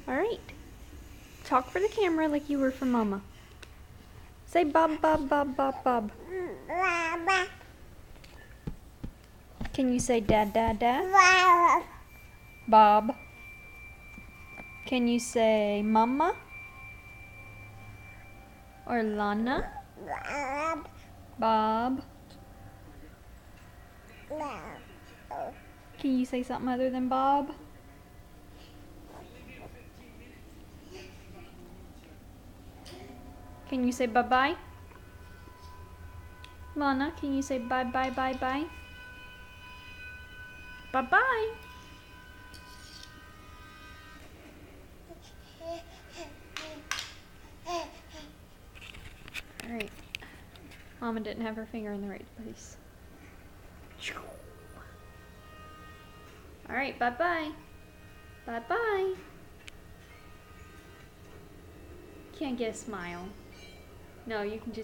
Alright. Talk for the camera like you were for Mama. Say Bob, Bob, Bob, Bob, Bob. Can you say Dad, Dad, Dad? Bob. Can you say Mama? Or Lana? Bob. Can you say something other than Bob? Can you say bye-bye? Lana, can you say bye-bye, bye-bye? Bye-bye. Alright. Mama didn't have her finger in the right place. Alright, bye-bye. Bye-bye. Can't get a smile. No, you can just